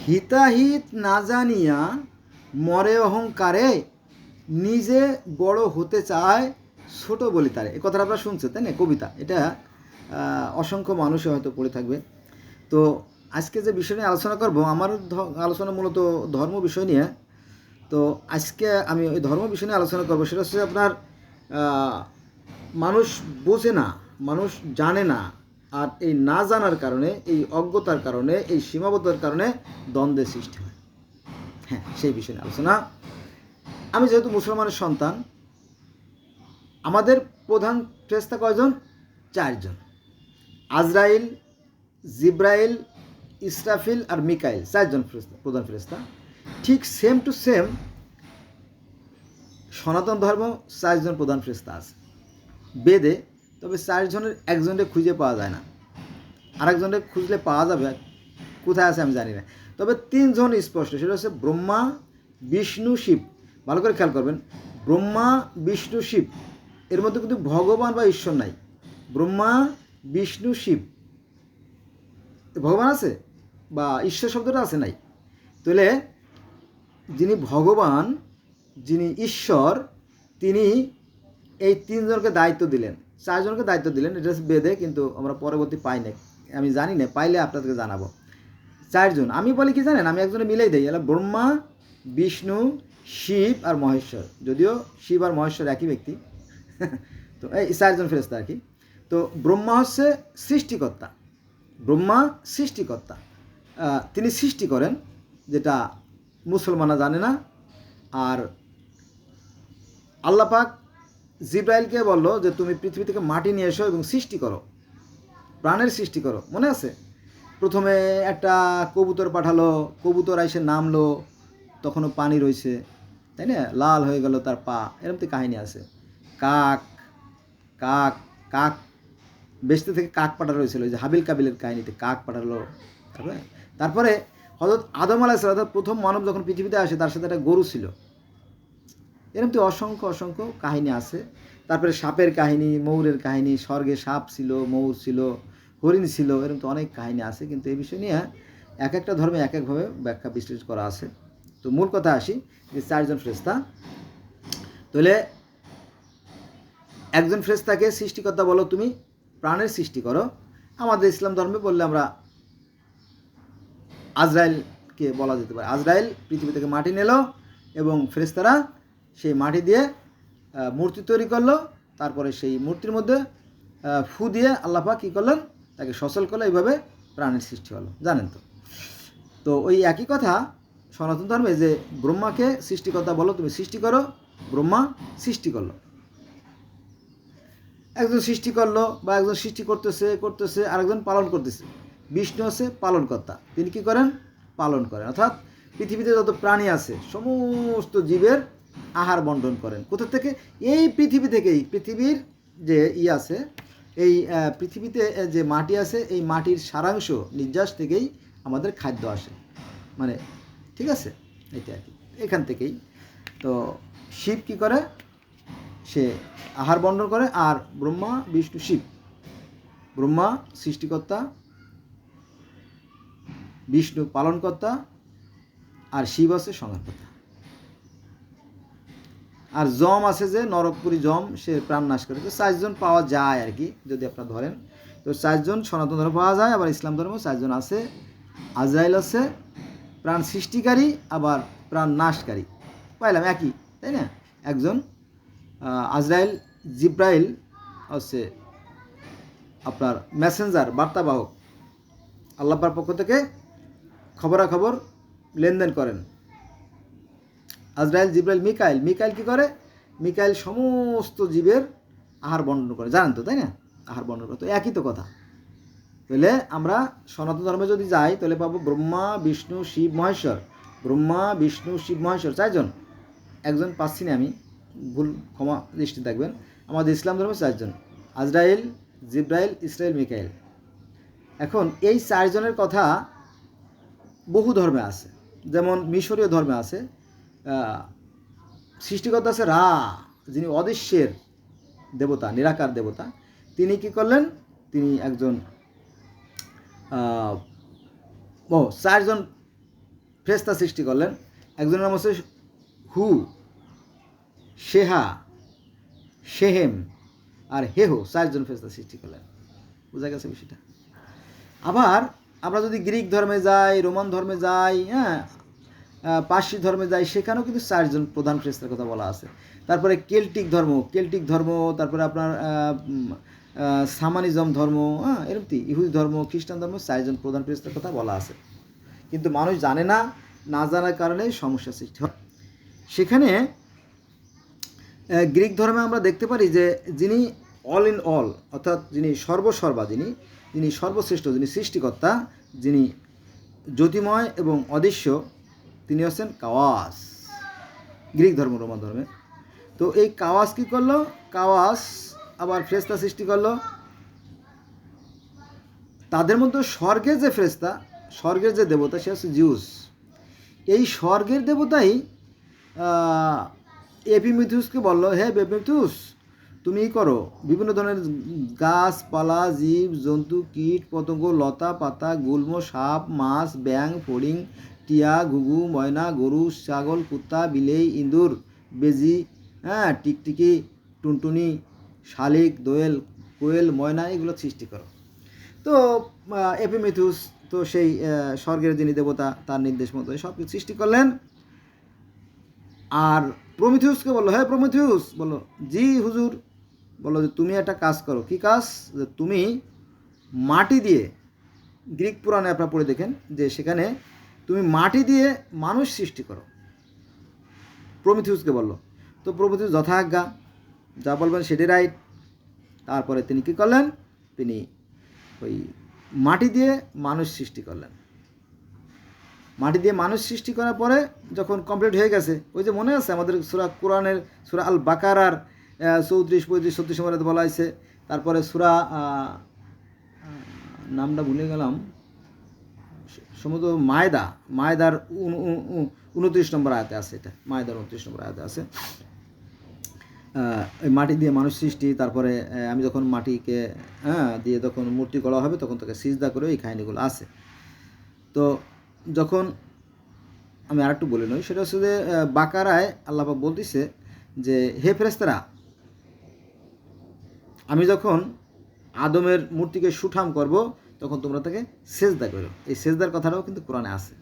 হিতাহিত না জানিয়া মরে অহংকারে, নিজে বড় হতে চায় ছোট বলি তারে। এ কথাটা আপনারা শুনছেন তাই না, কবিতা। এটা অসংখ্য মানুষে হয়তো পড়ে থাকবে। তো আজকে যে বিষয় নিয়ে আলোচনা করব, আমার আলোচনা মূলত ধর্ম বিষয় নিয়ে। তো আজকে আমি ওই ধর্ম বিষয় নিয়ে আলোচনা করবো। সেটা হচ্ছে আপনার মানুষ বোঝে না, মানুষ জানে না, আর এই না জানার কারণে, এই অজ্ঞতার কারণে, এই সীমাবদ্ধতার কারণে দ্বন্দ্বের সৃষ্টি হয়। হ্যাঁ, সেই বিষয় নিয়ে আলোচনা। আমি যেহেতু মুসলমানের সন্তান, আমাদের প্রধান ফেরেশতা কয়জন? 4 জন। আজরাইল, জিব্রাইল, ইসরাফিল আর মিকাইল, 4 জন প্রধান ফেরেশতা। ঠিক সেম টু সেম সনাতন ধর্ম 4 জন প্রধান ফেরেশতা আছে বেদে। তবে 4 জনের একজনকে খুঁজে পাওয়া যায় না, আরেকজনকে খুঁজলে পাওয়া যাবে, কোথায় আছে আমি জানি না। তবে 3 জন স্পষ্ট, সেটা হচ্ছে ব্রহ্মা, বিষ্ণু, শিব। ভালো করে খেয়াল করবেন, ব্রহ্মা, বিষ্ণু, শিব, এর মধ্যে কিন্তু ভগবান বা ঈশ্বর নাই। ব্রহ্মা, বিষ্ণু, শিব, ভগবান আছে বা ঈশ্বর শব্দটা আছে নাই। তাহলে যিনি ভগবান, যিনি ঈশ্বর, তিনি এই 3 জনকে দায়িত্ব দিলেন, 4 জনকে দায়িত্ব দিলেন। এটা হচ্ছে বেদে, কিন্তু আমরা পরবর্তী পাই না, আমি জানি না, পাইলে আপনাদেরকে জানাবো। 4 জন, আমি বলি কি জানেন, আমি একজনে মিলেই দেই, এলা ব্রহ্মা, বিষ্ণু, শিব আর মহেশ্বর। যদিও শিব আর মহেশ্বর একই ব্যক্তি। তো এই 4 জন ফেরেশতা আর কি। তো ব্রহ্মা হচ্ছে সৃষ্টিকর্তা, ব্রহ্মা সৃষ্টিকর্তা, তিনি সৃষ্টি করেন, যেটা মুসলমানরা জানে না। আর আল্লাহ পাক জিব্রাইলকে বলল যে তুমি পৃথিবী থেকে মাটি নিয়ে এসো এবং সৃষ্টি করো, প্রাণের সৃষ্টি করো। মনে আছে? প্রথমে একটা কবুতর পাঠালো, কবুতর এসে নামলো, তখনও পানি রয়েছে, তাই না, লাল হয়ে গেল তার পা, এরকম তো কাহিনী আছে। কাক কাক কাক বেসতে থেকে কাক পাঠানো হয়েছিল, ওই যে হাবিল কাবিলের কাহিনীতে কাক পাঠালো। তারপরে হযরত আদম আলাইহিস সালাম, প্রথম মানব যখন পৃথিবীতে আসে, তার সাথে একটা গরু ছিল। এরকম তো অসংখ্য অসংখ্য কাহিনী আছে। তারপরে সাপের কাহিনী, ময়ূরের কাহিনী, স্বর্গে সাপ ছিল, ময়ূর ছিল, হরিণ ছিল, এরকম তো অনেক কাহিনী আছে। কিন্তু এই বিষয় নিয়ে এক একটা ধর্মে এক একভাবে ব্যাখ্যা বিশ্লেষণ করা আছে। তো মূল কথা আসি যে 4 জন ফেরেশতা। তাহলে একজন ফেরেশতাকে সৃষ্টিকর্তা বলো, তুমি প্রাণের সৃষ্টি করো। আমাদের ইসলাম ধর্মে বললে আমরা আজরাইলকে বলা যেতে পারে। আজরাইল পৃথিবী থেকে মাটি নিল এবং ফেরেশতারা সেই মাটি দিয়ে মূর্তি তৈরি করলো। তারপরে সেই মূর্তির মধ্যে ফু দিয়ে আল্লাহ পাক কী করলেন, তাকে সচল করলো, এইভাবে প্রাণের সৃষ্টি হলো, জানেন তো। তো ওই একই কথা সনাতন ধর্মে, যে ব্রহ্মাকে সৃষ্টিকর্তা বলো, তুমি সৃষ্টি করো। ব্রহ্মা সৃষ্টি করলো, একজন সৃষ্টি করলো বা একজন সৃষ্টি করতেছে করতেছে আরেকজন পালন করতেছে। বিষ্ণু হচ্ছে পালনকর্তা, তিনি কি করেন, পালন করেন। অর্থাৎ পৃথিবীতে যত প্রাণী আছে সমস্ত জীবের আহার বন্টন করেন। কোথা থেকে? এই পৃথিবী থেকেই। পৃথিবীর যে আছে, এই পৃথিবীতে যে মাটি আছে, এই মাটির সারাংশ নির্যাস থেকেই আমাদের খাদ্য আসে, মানে ঠিক আছে, এটা আর কি, এখান থেকেই। তো শিব কি করে, সে আহার বন্টন করে। আর ব্রহ্মা, বিষ্ণু, শিব, ব্রহ্মা সৃষ্টিকর্তা, বিষ্ণু পালনকর্তা, আর শিব আছে সংহারকর্তা। আর যম আছে, যে নরকপুরী যম, সে প্রাণ নাশ করে। তো 4 জন পাওয়া যায় আর কি, যদি আপনারা ধরেন। তো 4 জন সনাতন ধর্ম পাওয়া যায়, আবার ইসলাম ধর্ম 4 জন আছে। আজরাইল আছে প্রাণ সৃষ্টিকারী, আবার প্রাণ নাশকারী, পাইলাম একই, তাই না? একজন আজরাইল, জিব্রাইল হচ্ছে আপনার মেসেঞ্জার, বার্তাবাহক, আল্লাহর পক্ষ থেকে খবরাখবর লেনদেন করেন। আজরাইল, জিব্রাইল, মিকাইল, মিকাইল কী করে? মিকাইল সমস্ত জীবের আহার বন্টন করে, জানেন তো, তাই না? আহার বন্টন করে, তো একই তো কথা। তাহলে আমরা সনাতন ধর্মে যদি যাই, তাহলে পাবো ব্রহ্মা, বিষ্ণু, শিব, মহেশ্বর। ব্রহ্মা, বিষ্ণু, শিব, মহেশ্বর 4 জন। একজন পাচ্ছি না আমি, ভুল, ক্ষমা দৃষ্টি থাকবেন। আমাদের ইসলাম ধর্মে 4 জন, আজরাইল, জিব্রাইল, ইসরাইল, মিকাইল। এখন এই 4 জনের কথা বহু ধর্মে আছে, যেমন মিশরীয় ধর্মে আছে। সৃষ্টিকর্তা আছে রা, যিনি অদৃশ্যের দেবতা, নিরাকার দেবতা। তিনি কি করলেন, তিনি একজন 4 জন ফেরেশতা সৃষ্টি করলেন। একজনের নাম হচ্ছে হু, শেহা, শেহেম আর হেহো, 4জন ফেরেশতা সৃষ্টি করলেন। বোঝা গেছে বিষয়টা? আবার আমরা যদি গ্রিক ধর্মে যাই, রোমান ধর্মে যাই, হ্যাঁ, পার্সি ধর্মে যাই, সেখানেও কিন্তু 4জন প্রধান ফেরেশতার কথা বলা আছে। তারপরে কেল্টিক ধর্ম, তারপরে আপনার সামানিজম ধর্ম, হ্যাঁ, এরকম ইহুদি ধর্ম, খ্রিস্টান ধর্ম, 4জন প্রধান ফেরেশতার কথা বলা আছে। কিন্তু মানুষ জানে না, না জানার কারণে সমস্যা সৃষ্টি হয়। সেখানে গ্রিক ধর্মে আমরা দেখতে পারি যে যিনি অল ইন অল, অর্থাৎ যিনি সর্বসর্বা, যিনি সর্বশ্রেষ্ঠ, যিনি সৃষ্টিকর্তা, যিনি জ্যোতিময় এবং অদৃশ্য, তিনি হচ্ছেন কাওয়াস, গ্রিক ধর্ম, রোমান ধর্মে। তো এই কাওয়াস কী করলো? কাওয়াস আবার ফেরেশতা সৃষ্টি করলো। তাদের মধ্যে স্বর্গের যে ফেরেশতা, স্বর্গের যে দেবতা, সে হচ্ছে জিউস। এই স্বর্গের দেবতাই এপিমিথিউসকে বলল, হে এপিমিথিউস, তুমি করো বিভিন্ন ধরনের গাছপালা, জীব জন্তু, কীট পতঙ্গ, লতা পাতা, গুল্ম, সাপ, মাছ, ব্যাং, ফড়িং, টিয়া, ঘুঘু, ময়না, গরু, ছাগল, কুত্তা, বিলেই, ইঁদুর, বেজি, হ্যাঁ, টিকটিকি, টুনটুনি, শালিক, দোয়েল, কোয়েল, ময়না, এগুলো সৃষ্টি করো। তো এপিমিথিউস তো সেই স্বর্গের যিনি দেবতা, তার নির্দেশ মতো সব কিছু সৃষ্টি করলেন। আর প্রমিথিউসকে বললো, হ্যাঁ প্রমিথিউস, বললো জি হুজুর, বললো যে তুমি একটা কাজ করো। কি কাজ? যে তুমি মাটি দিয়ে, গ্রিক পুরাণে আপনারা পড়ে দেখেন যে সেখানে তুমি মাটি দিয়ে মানুষ সৃষ্টি করো, প্রমিথিউসকে বললো। তো প্রমিথিউস যথাজ্ঞা, যা বলবেন সেটি রাইট। তারপরে তিনি কী করলেন? তিনি ওই মাটি দিয়ে মানুষ সৃষ্টি করলেন। মাটি দিয়ে মানুষ সৃষ্টি করার পরে যখন কমপ্লিট হয়ে গেছে, ওই যে মনে আছে আমাদের সূরা কোরআনের সূরা আল বাকারার 34, 35, 36 নম্বরে বলা হয়েছে। তারপরে সূরা নামটা ভুলে গেলাম, সম্ভবত মায়দার 29 নম্বর আয়াতে আছে। এটা মায়দার 29 নম্বর আয়াতে আছে। মাটি দিয়ে মানুষ সৃষ্টি, তারপরে আমি যখন মাটিকে দিয়ে যখন মূর্তি গড়া হবে তখন তাকে সিজদা করে, এই কাহিনিগুলো আছে। তো যখন আমি আরেকটু বলে নই, সেটা হচ্ছে যে বাকারায় আল্লাহ পাক বলতেছে যে হে ফেরেশতারা, আমি যখন আদমের মূর্তিকে সুঠাম করব তখন তোমরা তাকে সেজদা করো। এই সেজদার কথাটাও কিন্তু কোরআনে আছে।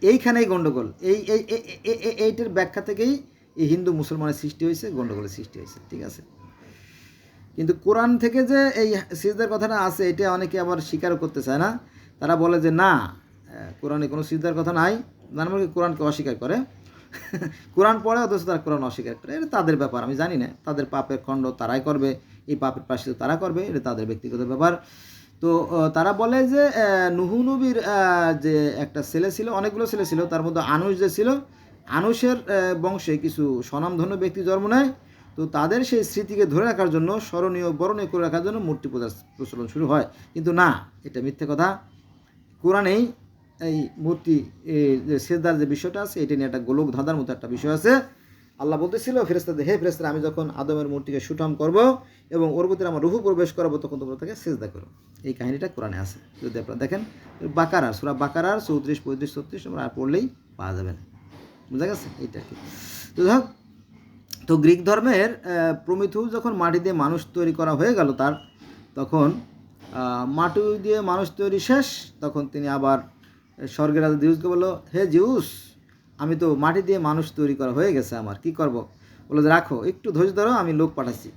এইখানেই গণ্ডগোল, এইটার ব্যাখ্যা থেকেই এই হিন্দু মুসলমানের সৃষ্টি হয়েছে, গণ্ডগোলের সৃষ্টি হয়েছে, ঠিক আছে। কিন্তু কোরআন থেকে যে এই সিজদার কথাটা আছে, এটা অনেকে আবার স্বীকারও করতে চায় না। তারা বলে যে না, কোরআনে কোনো সিজদার কথা নাই, মানে কোরআনকে অস্বীকার করে। কোরআন পড়ে অথচ তারা কোরআন অস্বীকার করে। এটা তাদের ব্যাপার, আমি জানি না। তাদের পাপের খণ্ড তারাই করবে, এই পাপের প্রায়শ্চিত্ত তারা করবে, এটা তাদের ব্যক্তিগত ব্যাপার। তো তারা বলে যে নুহু নবীর যে একটা ছেলে ছিল, অনেকগুলো ছেলে ছিল, তার মধ্যে আনুশ যে ছিল, আনুশের বংশে কিছু স্বনামধন্য ব্যক্তি জন্ম নেয়। তো তাদের সেই স্মৃতিকে ধরে রাখার জন্য, স্মরণীয় বরণীয় করে রাখার জন্য মূর্তি পূজার প্রচলন শুরু হয়। কিন্তু না, এটা মিথ্যে কথা। কোরআনেই এই মূর্তি যে সেজদার যে বিষয়টা আছে, এটা নিয়ে একটা গোলক ধাঁধার মতো একটা বিষয় আছে। আল্লাহ বলতেছিল ফেরেশতাদের, হে ফেরেশতারা, আমি যখন আদমের মূর্তিকে সুঠাম করব এবং ওর ভিতরে আমার রূহ প্রবেশ করাবো, তখন তোমরা তাকে সেজদা করো। এই কাহিনীটা কোরআনে আছে, যদি আপনারা দেখেন বাকারার সূরা বাকারার 34, 35, 36 আমরা পড়লেই পাওয়া যাবেন। বুঝা গেছে? এইটা কি? তো যাই হোক, তো গ্রিক ধর্মের প্রমিথিউস যখন মাটি দিয়ে মানুষ তৈরি করা হয়ে গেল তার, তখন মাটি দিয়ে মানুষ তৈরি শেষ, তখন তিনি আবার স্বর্গের রাজা জিউসকে বললো, হে জিউস, আমি তো মাটি দিয়ে মানুষ তৈরি করা হয়ে গেছে, আমার কি করব? বললো যে রাখো, একটু ধৈর্য ধরো, আমি লোক পাঠাচ্ছি।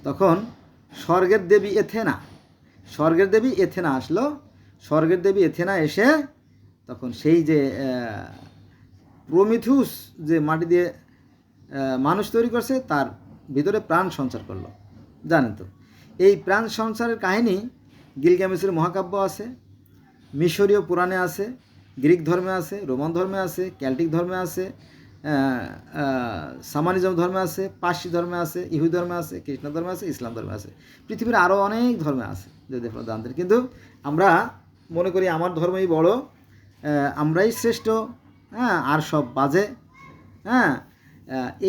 তখন স্বর্গের দেবী এথেনা আসলো। স্বর্গের দেবী এথেনা এসে তখন সেই যে প্রমিথিউস যে মাটি দিয়ে মানুষ তৈরি করছে, তার ভিতরে প্রাণ সঞ্চার করলো। জানেন তো, এই প্রাণ সঞ্চারের কাহিনী গিলগামেশের মহাকাব্য আছে, মিশরীয় পুরাণে আছে, গ্রিক ধর্মে আছে, রোমান ধর্মে আছে, কেল্টিক ধর্মে আছে, সামানিজম ধর্মে আছে, পার্সি ধর্মে আছে, ইহুদি ধর্মে আছে, খ্রিস্টান ধর্মে আছে, ইসলাম ধর্মে আছে। পৃথিবীর আরও অনেক ধর্মে আছে, যদি আপনারা জানতেন। কিন্তু আমরা মনে করি আমার ধর্মই বড়, আমরাই শ্রেষ্ঠ, আর সব বাজে।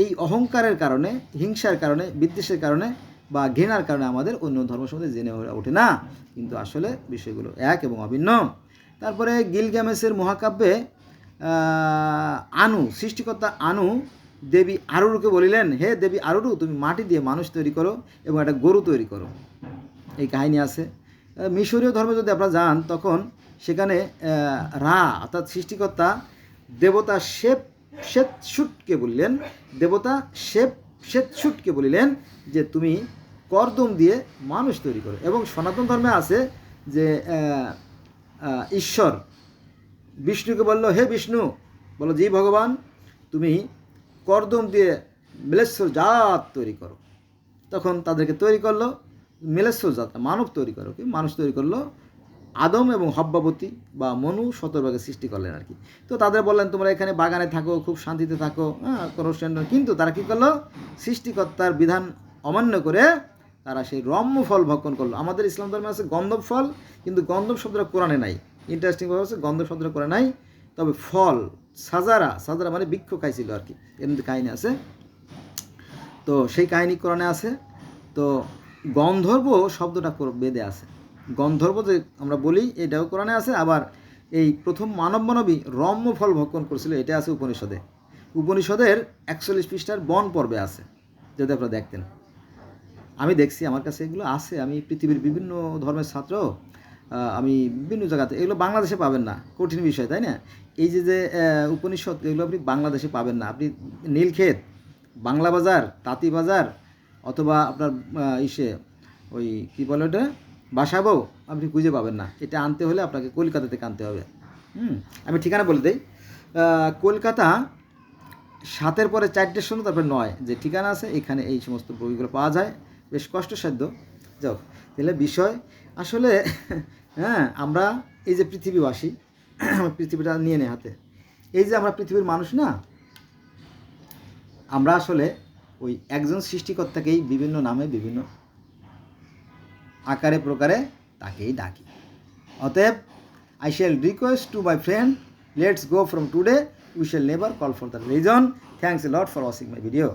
এই অহংকারের কারণে, হিংসার কারণে, বিদ্বেষের কারণে বা ঘৃণার কারণে আমাদের অন্য ধর্ম সম্বন্ধে জেনে ওঠে না, কিন্তু আসলে বিষয়গুলো এক এবং অভিন্ন। তারপরে গিলগামেশের মহাকাব্যে আনু, সৃষ্টিকর্তা আনু দেবী আরুরুকে বলিলেন, হে দেবী আরুরু, তুমি মাটি দিয়ে মানুষ তৈরি করো এবং একটা গরু তৈরি করো। এই কাহিনী আছে। মিশরীয় ধর্মে যদি আপনারা যান, তখন সেখানে রা অর্থাৎ সৃষ্টিকর্তা দেবতা শেতশুটকে বললেন, দেবতা শেতশুটকে বলিলেন যে তুমি কর্দম দিয়ে মানুষ তৈরি করো। এবং সনাতন ধর্মে আছে যে ঈশ্বর বিষ্ণুকে বলল, হে বিষ্ণু, বলো জি ভগবান, তুমি কর্দম দিয়ে মিলেশ্বর জাত তৈরি করো। তখন তাদেরকে তৈরি করলো মিলেশ্বর জাত, মানব তৈরি করো, কি মানুষ তৈরি করলো। আদম এবং হব্বাবতী বা মনু 17 ভাগে সৃষ্টি করলেন আর কি। তো তাদের বললেন তোমরা এখানে বাগানে থাকো, খুব শান্তিতে থাকো, কোনো কিন্তু তারা কী করলো, সৃষ্টিকর্তার বিধান অমান্য করে তারা সেই রম্য ফল ভক্ষণ করলো। আমাদের ইসলাম ধর্মে আছে গন্ধব ফল, কিন্তু গন্ধব শব্দটা কোরআনে নাই। ইন্টারেস্টিংভাবে আছে গন্ধব শব্দটা কোরআনে নাই, তবে ফল সাজারা মানে বৃক্ষ খাইছিল আর কি, এর মধ্যে কাহিনী আছে। তো সেই কাহিনী কোরআনে আছে। তো গন্ধর্ব শব্দটা বেদে আছে, গন্ধর্ব যে আমরা বলি এটাও কোরআনে আছে। আবার এই প্রথম মানবী রম্য ফল ভক্ষণ করেছিল, এটা আছে উপনিষদে। উপনিষদের 41 পৃষ্ঠার বন পর্বে আছে, যদি আপনারা দেখতেন। আমি দেখছি, আমার কাছে এগুলো আছে। আমি পৃথিবীর বিভিন্ন ধর্মের ছাত্র, আমি বিভিন্ন জায়গাতে, এগুলো বাংলাদেশে পাবেন না, কঠিন বিষয় তাই না? এই যে উপনিষদ, এগুলো আপনি বাংলাদেশে পাবেন না। আপনি নীলক্ষেত, বাংলা বাজার, তাঁতি বাজার, অথবা আপনার ওই কী বলে ওটা, বাসাবো, আপনি খুঁজে পাবেন না। এটা আনতে হলে আপনাকে কলকাতা থেকে আনতে হবে। আমি ঠিকানা বলে দিই, কলকাতা 7-এর পরে 4টের শূন্য, তারপরে 9 যে ঠিকানা আছে, এখানে এই সমস্ত বইগুলো পাওয়া যায়। বেশ কষ্টসাধ্য, যাও। তাহলে বিষয় আসলে আমরা এই যে পৃথিবীবাসী, পৃথিবীটা নিয়ে নে হাতে, এই যে আমরা পৃথিবীর মানুষ না, আমরা আসলে ওই একজন সৃষ্টিকর্তাকেই বিভিন্ন নামে বিভিন্ন আকারে প্রকারে তাকেই ডাকি। অতএব I shall request to my friend, let's go from today, we shall never call for the religion. Thanks a lot for watching my video.